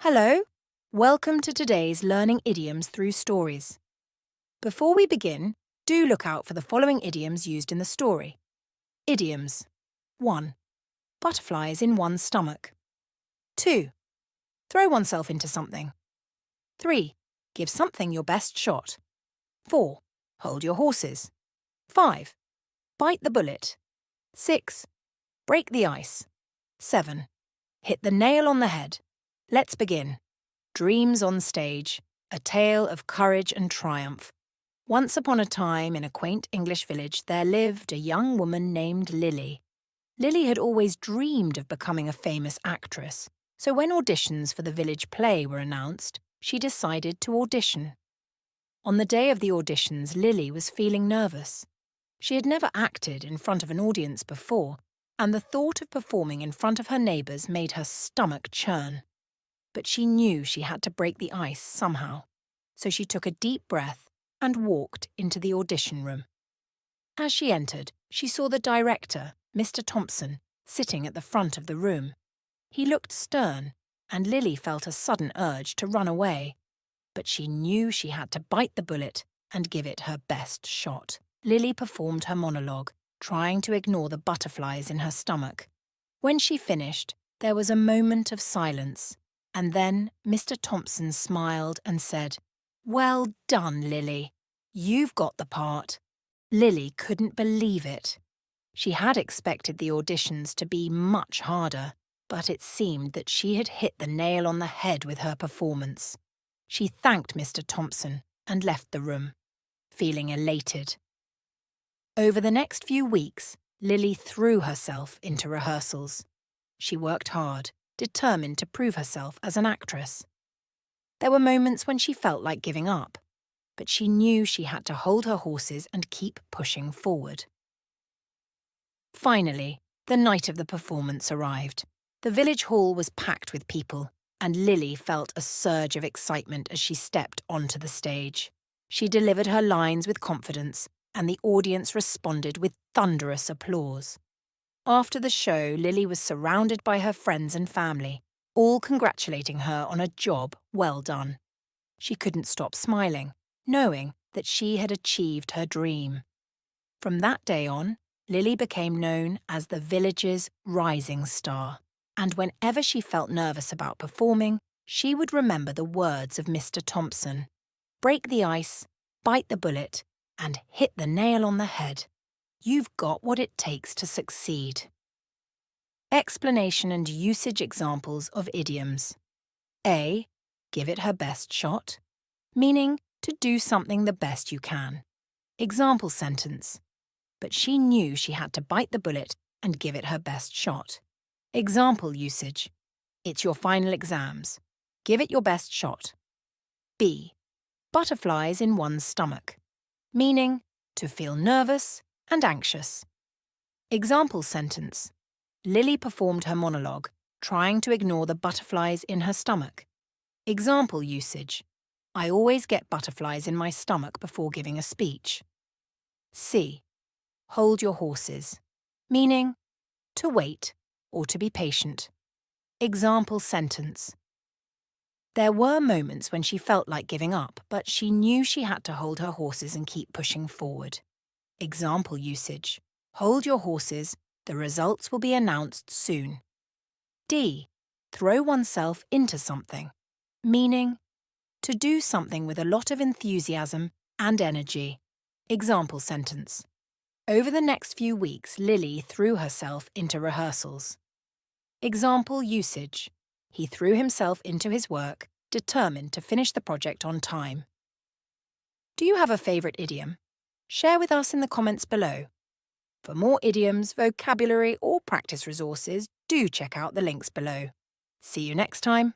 Hello, welcome to today's Learning Idioms Through Stories. Before we begin, do look out for the following idioms used in the story. Idioms. 1. Butterflies in one's stomach. 2. Throw oneself into something. 3. Give something your best shot. 4. Hold your horses. 5. Bite the bullet. 6. Break the ice. 7. Hit the nail on the head. Let's begin. Dreams on stage, a tale of courage and triumph. Once upon a time, in a quaint English village, there lived a young woman named Lily. Lily had always dreamed of becoming a famous actress, so when auditions for the village play were announced, she decided to audition. On the day of the auditions, Lily was feeling nervous. She had never acted in front of an audience before, and the thought of performing in front of her neighbours made her stomach churn. But she knew she had to break the ice somehow, so she took a deep breath and walked into the audition room. As she entered, she saw the director, Mr. Thompson, sitting at the front of the room. He looked stern, and Lily felt a sudden urge to run away. But she knew she had to bite the bullet and give it her best shot. Lily performed her monologue, trying to ignore the butterflies in her stomach. When she finished, there was a moment of silence. And then Mr. Thompson smiled and said, "Well done, Lily. You've got the part." Lily couldn't believe it. She had expected the auditions to be much harder, but it seemed that she had hit the nail on the head with her performance. She thanked Mr. Thompson and left the room, feeling elated. Over the next few weeks, Lily threw herself into rehearsals. She worked hard, determined to prove herself as an actress. There were moments when she felt like giving up, but she knew she had to hold her horses and keep pushing forward. Finally, the night of the performance arrived. The village hall was packed with people, and Lily felt a surge of excitement as she stepped onto the stage. She delivered her lines with confidence, and the audience responded with thunderous applause. After the show, Lily was surrounded by her friends and family, all congratulating her on a job well done. She couldn't stop smiling, knowing that she had achieved her dream. From that day on, Lily became known as the village's rising star, and whenever she felt nervous about performing, she would remember the words of Mr. Thompson: "Break the ice, bite the bullet, and hit the nail on the head. You've got what it takes to succeed." Explanation and usage examples of idioms. A. Give it her best shot, meaning to do something the best you can. Example sentence: but she knew she had to bite the bullet and give it her best shot. Example usage: it's your final exams. Give it your best shot. B. Butterflies in one's stomach, meaning to feel nervous and anxious. Example sentence: Lily performed her monologue, trying to ignore the butterflies in her stomach. Example usage: I always get butterflies in my stomach before giving a speech. C. Hold your horses, meaning to wait or to be patient. Example sentence: there were moments when she felt like giving up, but she knew she had to hold her horses and keep pushing forward. Example usage: hold your horses, the results will be announced soon. D. Throw oneself into something, meaning to do something with a lot of enthusiasm and energy. Example sentence: over the next few weeks, Lily threw herself into rehearsals. Example usage: he threw himself into his work, determined to finish the project on time. Do you have a favourite idiom? Share with us in the comments below. For more idioms, vocabulary, or practice resources, do check out the links below. See you next time.